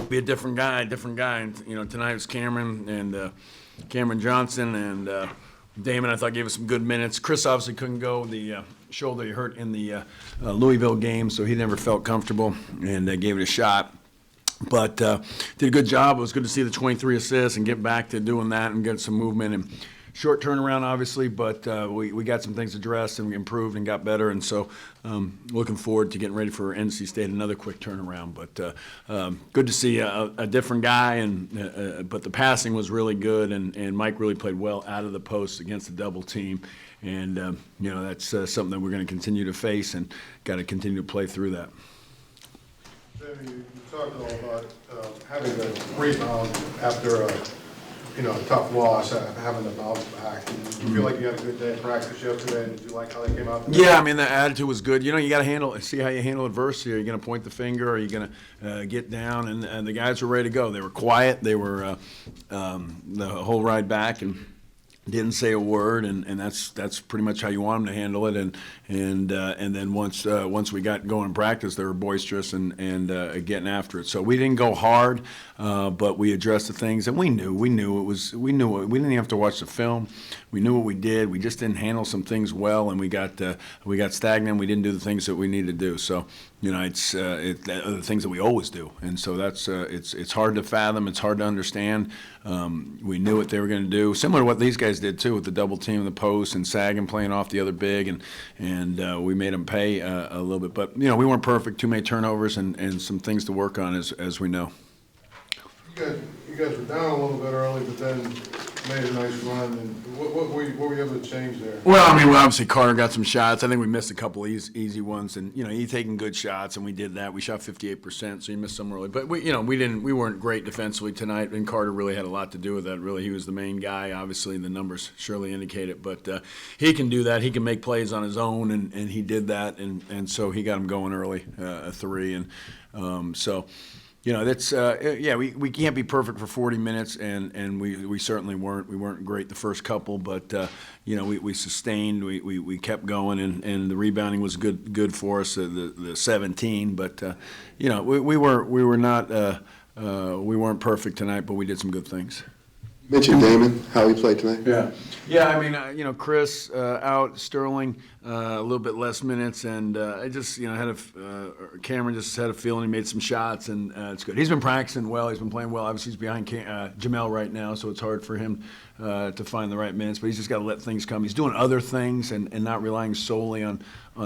be a different guy. And, tonight was Cameron and Cameron Johnson and Damon, I thought, gave us some good minutes. Chris obviously couldn't go. The shoulder he hurt in the Louisville game, so he never felt comfortable and gave it a shot. But did a good job. It was good to see the 23 assists and get back to doing that and get some movement. And short turnaround, obviously, but we got some things addressed and we improved and got better. And so looking forward to getting ready for NC State, another quick turnaround. But good to see a different guy. But the passing was really good, and Mike really played well out of the post against the double team. And, that's something that we're going to continue to face and got to continue to play through that. Jamie, you talked all about having the rebound after a tough loss, having to bounce back. Did you feel like you had a good day of practice yesterday? Did you like how they came out today? Yeah, I mean, the attitude was good. You got to see how you handle adversity. Are you going to point the finger? Are you going to get down? And the guys were ready to go. They were quiet. They were the whole ride back and didn't say a word, and that's pretty much how you want them to handle it. And then once we got going in practice, they were boisterous and getting after it. So we didn't go hard, but we addressed the things, and we knew we didn't even have to watch the film. We knew what we did. We just didn't handle some things well, and we got stagnant. We didn't do the things that we needed to do. So it's the things that we always do, and so that's it's hard to fathom. It's hard to understand. We knew what they were going to do, similar to what these guys did too, with the double team in the post and Sagan playing off the other big, and we made them pay a little bit. But we weren't perfect. Too many turnovers and some things to work on as we know. You guys were down a little bit early, but then made a nice run. And what were you able to change there? Well, I mean, obviously Carter got some shots. I think we missed a couple easy ones, and he taking good shots, and we did that. We shot 58%, so he missed some early. But we weren't great defensively tonight, and Carter really had a lot to do with that. Really, he was the main guy. Obviously, the numbers surely indicate it, but he can do that. He can make plays on his own, and he did that, and so he got him going early, a three, and so. That's we can't be perfect for 40 minutes, and we certainly weren't. We weren't great the first couple, but we sustained. We kept going, and the rebounding was good for us. The 17, but we weren't perfect tonight, but we did some good things. You mentioned Damon, how he played tonight. Yeah. I mean, Chris out, Sterling a little bit less minutes, and I just had Cameron just had a feeling he made some shots, and it's good. He's been practicing well. He's been playing well. Obviously, he's behind Jamel right now, so it's hard for him to find the right minutes. But he's just got to let things come. He's doing other things and not relying solely on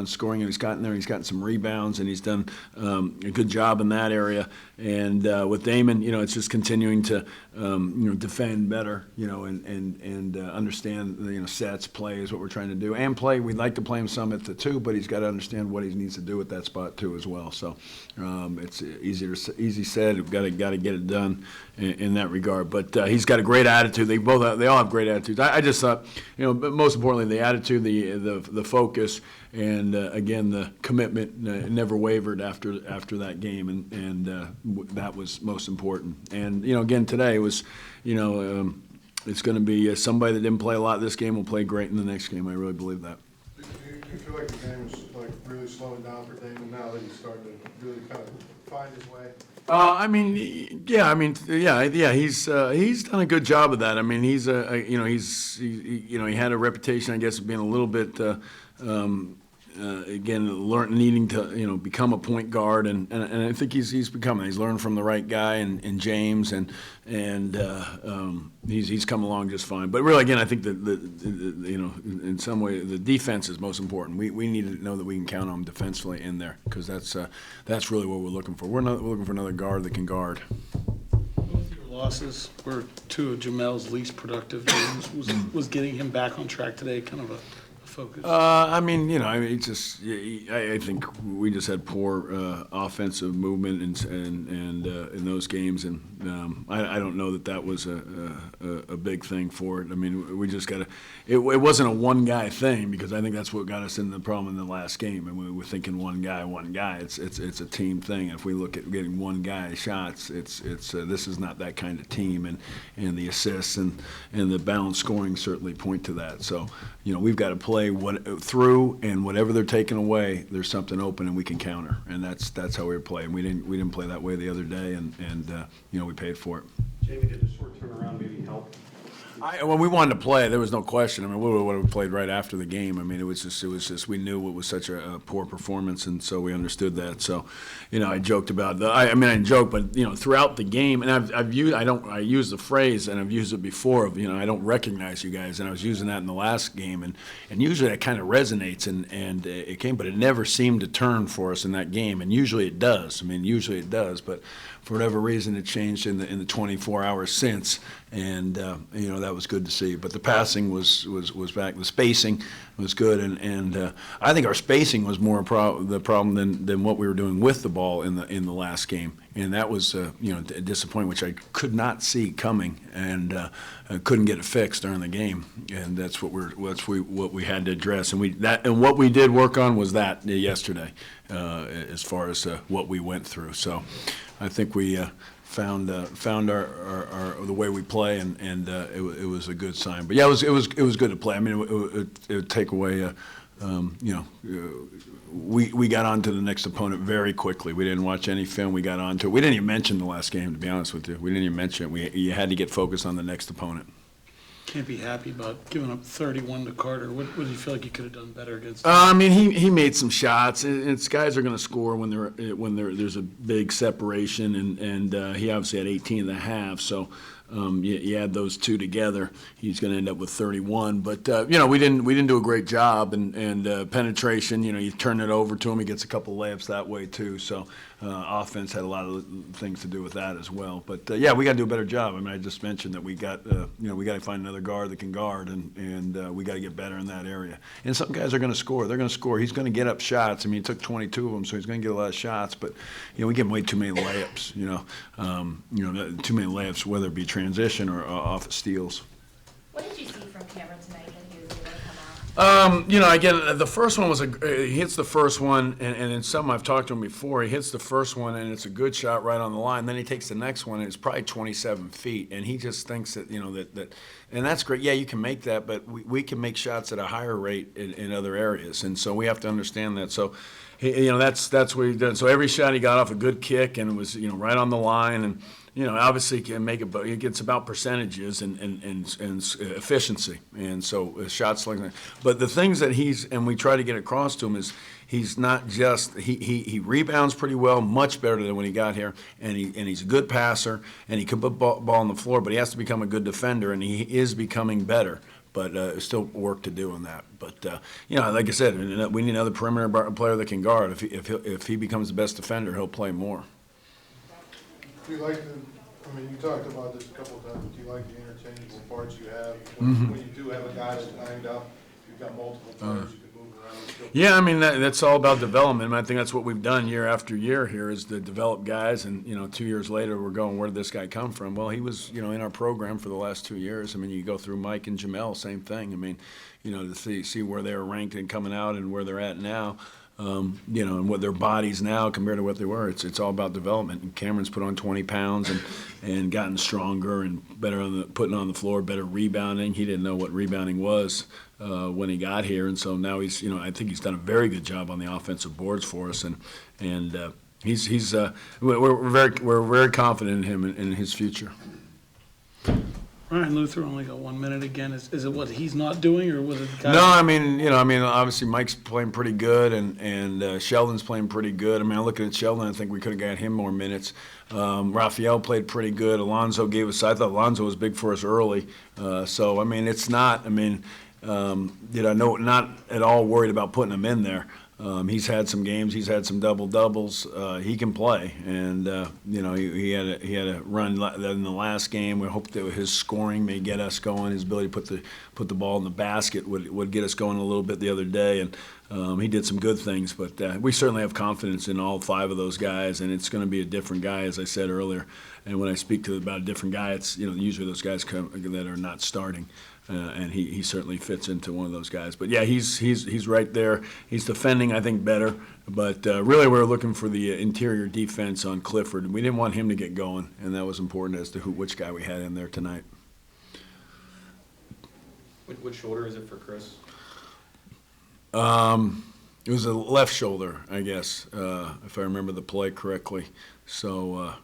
scoring. And he's gotten there. He's gotten some rebounds, and he's done a good job in that area. And with Damon, it's just continuing to defend better, and understand sets, plays, what we're trying to do, and play. We'd like to play him some at the two, but he's got to understand what he needs to do at that spot too as well. So it's easy said. We've got to get it done in that regard. But he's got a great attitude. They all have great attitudes. I just thought, but most importantly, the attitude, the focus, and again the commitment never wavered after that game, and that was most important. And again today was, it's going to be somebody that didn't play a lot this game will play great in the next game. I really believe that. Do you feel like the game is really slowing down for Damon now that he's starting to really kind of find his way? He's done a good job of that. I mean, he had a reputation, I guess, of being a little bit, needing to, become a point guard, and I think he's becoming. He's learned from the right guy in James, and he's come along just fine. But really, again, I think that in some way the defense is most important. We need to know that we can count on him defensively in there, because that's really what we're looking for. We're looking for another guard that can guard. Both your losses were two of Jamel's least productive games. Was getting him back on track today kind of a focus? I think we just had poor offensive movement and in those games, and I don't know that was a big thing for it. I mean, we just got to. It wasn't a one guy thing, because I think that's what got us in the problem in the last game. And we were thinking one guy. It's a team thing. If we look at getting one guy shots, it's this is not that kind of team, and the assists and the balanced scoring certainly point to that. So we've got to play play through, and whatever they're taking away, there's something open and we can counter, and that's how we were playing. We didn't play that way the other day, and we paid for it. Jamie, did the short turnaround maybe help? When we wanted to play, there was no question. I mean, we would have played right after the game. I mean, it was just we knew it was such a poor performance, and so we understood that. So, I joked about I didn't joke, but throughout the game, and I use the phrase, and I've used it before of I don't recognize you guys, and I was using that in the last game, and usually that kind of resonates, and it came, but it never seemed to turn for us in that game, and usually it does. I mean, usually it does, but for whatever reason, it changed in the 24 hours since, and that was good to see. But the passing was back. The spacing was good, and I think our spacing was more the problem than what we were doing with the ball in the last game, and that was a disappointment, which I could not see coming, and I couldn't get it fixed during the game, and that's what we had to address, and what we did work on was that yesterday, as far as what we went through. So I think we found our the way we play, and it was a good sign. But yeah, it was good to play. I mean, it would take away. We got on to the next opponent very quickly. We didn't watch any film. We got on to it. We didn't even mention the last game, to be honest with you. We didn't even mention it. You had to get focused on the next opponent. Can't be happy about giving up 31 to Carter. What do you feel like you could have done better against? I mean, he made some shots. It's guys are going to score when there's a big separation, and he obviously had 18 and a half. So you add those two together, he's going to end up with 31. But we didn't do a great job, and penetration. You turn it over to him, he gets a couple layups that way too. So offense had a lot of things to do with that as well. But we got to do a better job. I mean, I just mentioned that we got to find another guard that can guard, and we got to get better in that area. And some guys are going to score. They're going to score. He's going to get up shots. I mean, he took 22 of them, so he's going to get a lot of shots. But we give him way too many layups. Too many layups, whether it be transition or off of steals. What did you see from Cameron tonight that he was able to come out? Again, the first one was he hits the first one, and in some I've talked to him before, he hits the first one, and it's a good shot right on the line. Then he takes the next one, and it's probably 27 feet, and he just thinks that, that and that's great. Yeah, you can make that, but we can make shots at a higher rate in other areas, and so we have to understand that. So, that's what he's done. So every shot he got off a good kick, and it was, right on the line, and obviously can make it, but it's about percentages and efficiency, and so shots like that. But the things that and we try to get across to him is he's not just he rebounds pretty well, much better than when he got here, and he's a good passer, and he can put ball on the floor, but he has to become a good defender, and he is becoming better. But there's still work to do on that. But like I said, we need another perimeter player that can guard. If he becomes the best defender, he'll play more. Do you like you talked about this a couple of times, do you like the interchangeable parts you have? When you do have a guy that's lined up, you've got multiple players you can move around. Yeah, I mean, that's all about development. I think that's what we've done year after year here is to develop guys, and 2 years later we're going, where did this guy come from? Well, he was, in our program for the last 2 years. I mean, you go through Mike and Jamel, same thing. I mean, to see where they were ranked and coming out and where they're at now. And what their bodies now compared to what they were, it's all about development. And Cameron's put on 20 pounds and gotten stronger and better putting on the floor, better rebounding. He didn't know what rebounding was when he got here, and so now he's, I think he's done a very good job on the offensive boards for us, and we're very confident in him and in his future. Ryan Luther only got 1 minute again. Is it what he's not doing, or was it? No, I mean, obviously Mike's playing pretty good, and Sheldon's playing pretty good. I mean, looking at Sheldon, I think we could have got him more minutes. Raphael played pretty good. Alonzo I thought Alonzo was big for us early. So I mean, it's not. I mean, not at all worried about putting him in there. He's had some games. He's had some doubles. He can play, and he had a run in the last game. We hope that his scoring may get us going. His ability to put the ball in the basket would get us going a little bit the other day, and he did some good things. But we certainly have confidence in all 5 of those guys, and it's going to be a different guy, as I said earlier. And when I speak about a different guy, it's usually those guys that are not starting. And he certainly fits into one of those guys. But yeah, he's right there. He's defending, I think, better. But really, we're looking for the interior defense on Clifford. We didn't want him to get going, and that was important as to which guy we had in there tonight. Which shoulder is it for Chris? It was a left shoulder, I guess, if I remember the play correctly. So,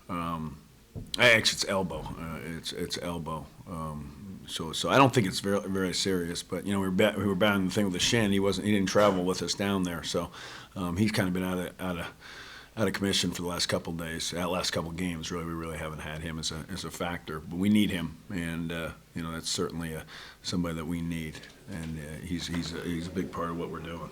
actually, it's elbow. It's elbow. So I don't think it's very very serious. But we were bound the thing with the shin. He didn't travel with us down there. So he's kind of been out of commission for the last couple of days. Last couple of games, really, we really haven't had him as a factor. But we need him, and that's certainly somebody that we need. And he's a big part of what we're doing.